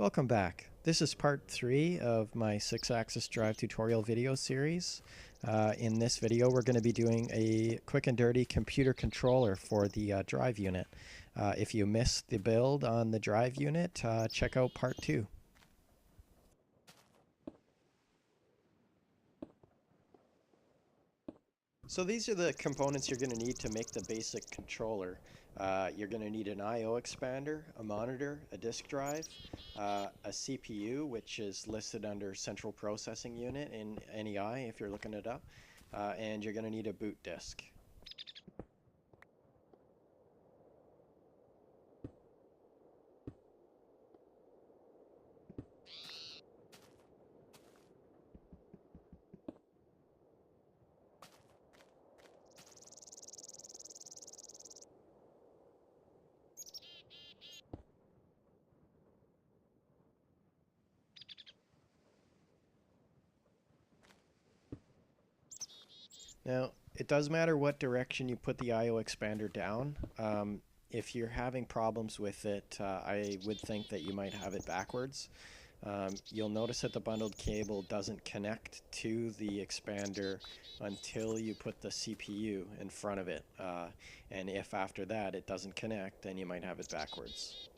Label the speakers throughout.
Speaker 1: Welcome back. This is part 3 of my 6-axis drive tutorial video series. In this video we're going to be doing a quick and dirty computer controller for the drive unit. If you missed the build on the drive unit, check out part 2. So these are the components you're going to need to make the basic controller. You're going to need an I/O expander, a monitor, a disk drive, a CPU, which is listed under Central Processing Unit in NEI if you're looking it up, and you're going to need a boot disk. Now, it does matter what direction you put the I/O expander down. If you're having problems with it, I would think that you might have it backwards. You'll notice that the bundled cable doesn't connect to the expander until you put the CPU in front of it. And if after that it doesn't connect, then you might have it backwards.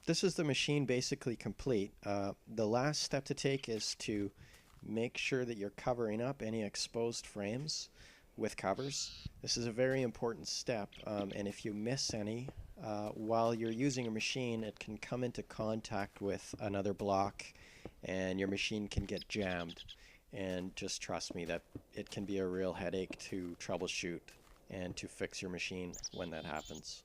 Speaker 1: This is the machine basically complete. The last step to take is to make sure that you're covering up any exposed frames with covers. This is a very important step, and if you miss any while you're using a machine, it can come into contact with another block and your machine can get jammed. And just trust me that it can be a real headache to troubleshoot and to fix your machine when that happens.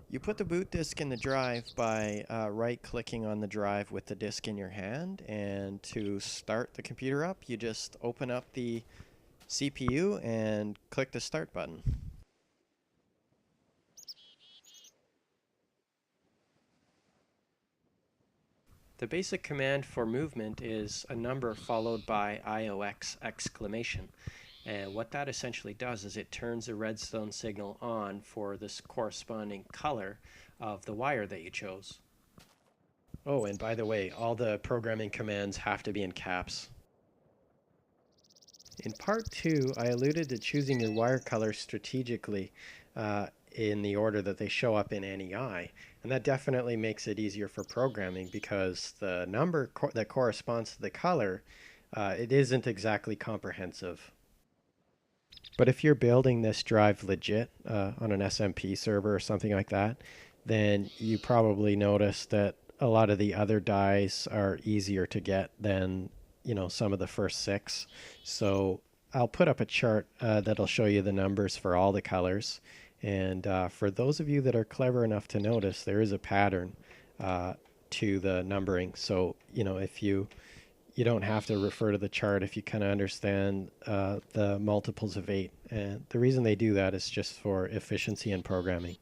Speaker 1: You put the boot disk in the drive by right-clicking on the drive with the disk in your hand, and to start the computer up, you just open up the CPU and click the start button. The basic command for movement is a number followed by IOX exclamation. And what that essentially does is it turns the redstone signal on for this corresponding color of the wire that you chose. Oh, and by the way, all the programming commands have to be in caps. In part 2, I alluded to choosing your wire colors strategically in the order that they show up in NEI. And that definitely makes it easier for programming because the number that corresponds to the color, it isn't exactly comprehensive. But if you're building this drive legit on an SMP server or something like that, then you probably notice that a lot of the other dies are easier to get than, some of the first 6. So I'll put up a chart that'll show you the numbers for all the colors. And for those of you that are clever enough to notice, there is a pattern to the numbering. So, if you don't have to refer to the chart if you kind of understand the multiples of 8. And the reason they do that is just for efficiency in programming.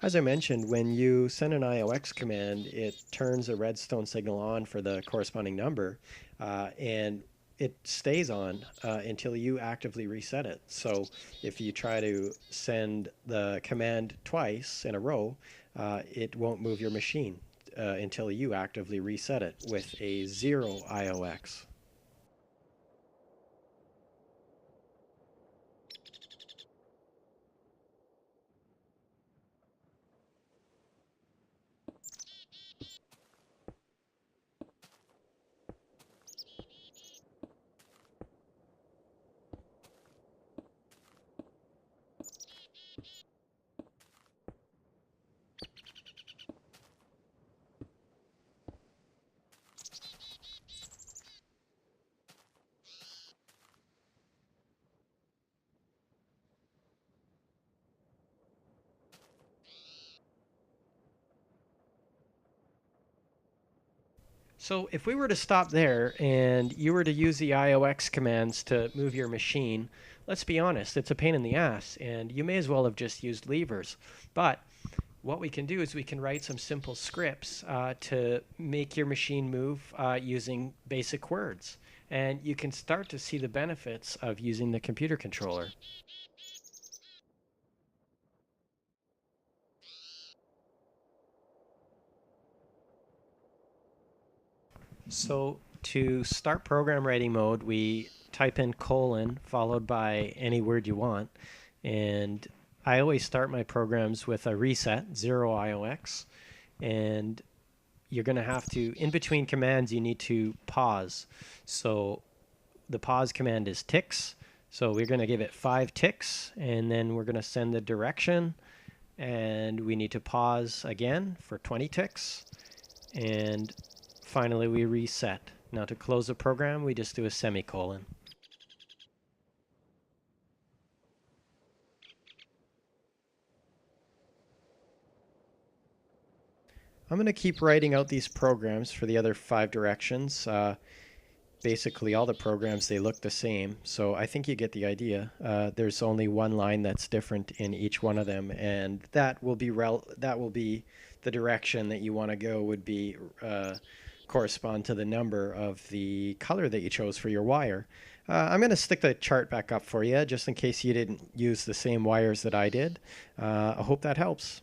Speaker 1: As I mentioned, when you send an IOX command, it turns a redstone signal on for the corresponding number, and it stays on until you actively reset it. So if you try to send the command twice in a row, it won't move your machine until you actively reset it with a 0 IOX. So if we were to stop there and you were to use the IOX commands to move your machine, let's be honest, it's a pain in the ass, and you may as well have just used levers. But what we can do is we can write some simple scripts to make your machine move using basic words. And you can start to see the benefits of using the computer controller. So to start program writing mode, we type in colon followed by any word you want. And I always start my programs with a reset, 0 IOX. And you're going to have to, in between commands, you need to pause. So the pause command is ticks. So we're going to give it 5 ticks, and then we're going to send the direction. And we need to pause again for 20 ticks. And finally, we reset. Now to close the program, we just do a semicolon. I'm going to keep writing out these programs for the other 5 directions. Basically, all the programs, they look the same, so I think you get the idea. There's only one line that's different in each one of them, and that will be the direction that you want to go would be correspond to the number of the color that you chose for your wire. I'm going to stick the chart back up for you, just in case you didn't use the same wires that I did. I hope that helps.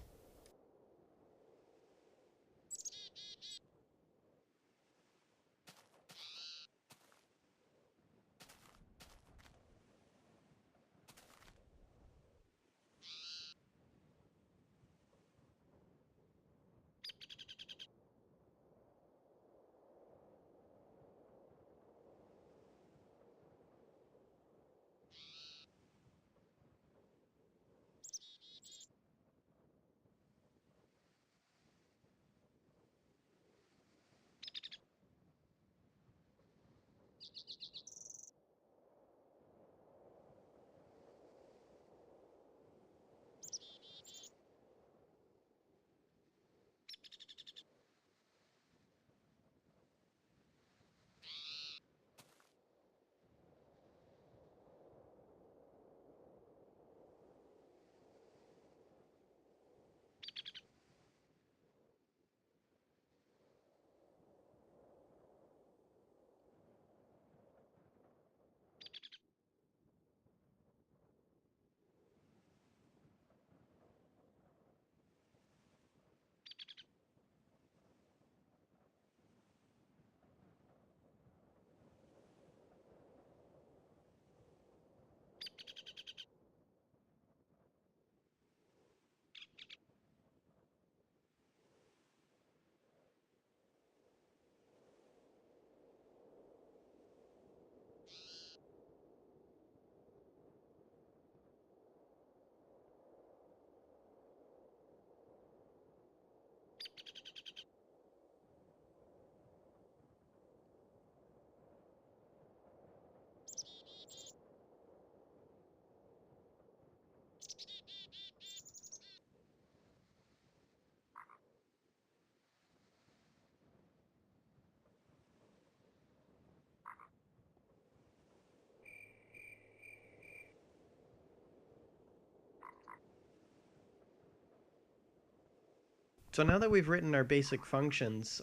Speaker 1: So now that we've written our basic functions,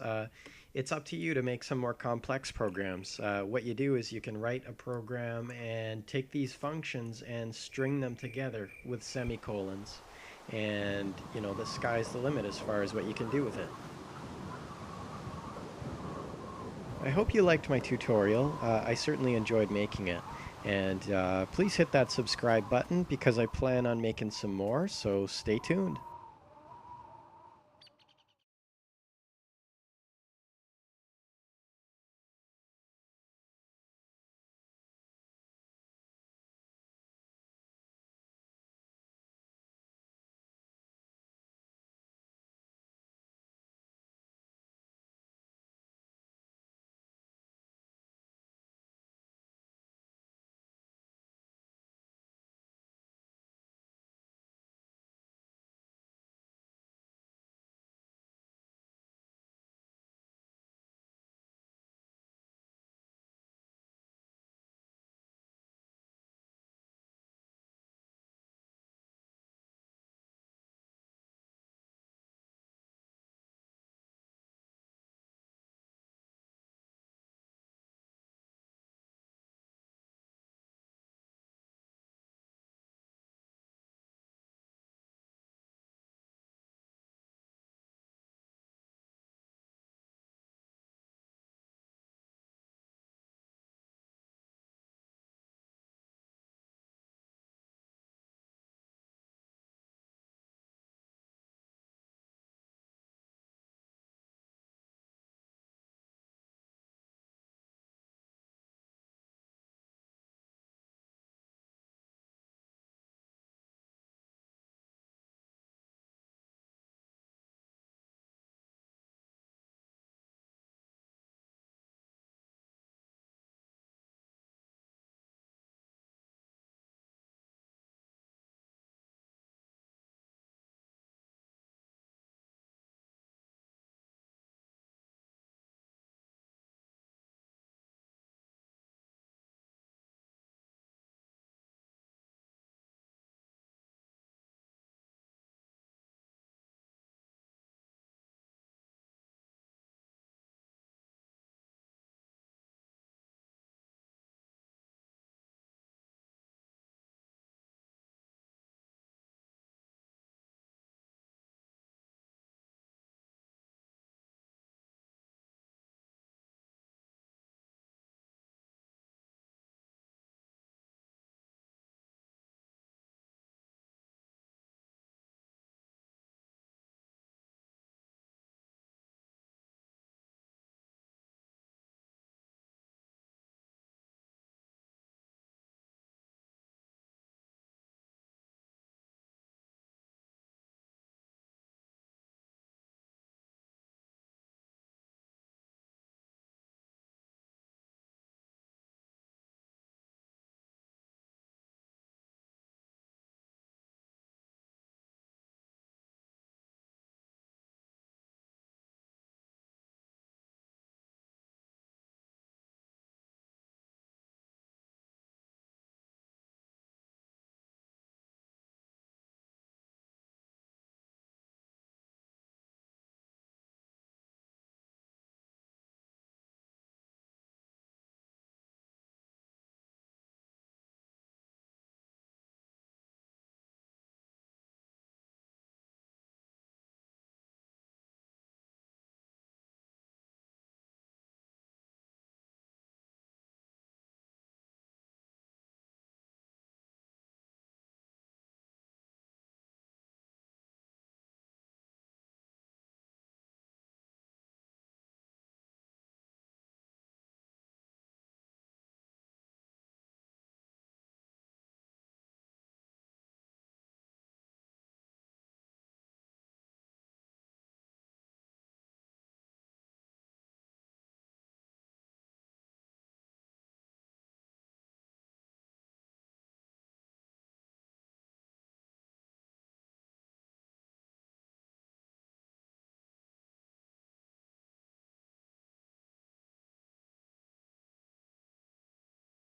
Speaker 1: it's up to you to make some more complex programs. What you do is you can write a program and take these functions and string them together with semicolons. And, you know, the sky's the limit as far as what you can do with it. I hope you liked my tutorial. I certainly enjoyed making it. And please hit that subscribe button because I plan on making some more, so stay tuned.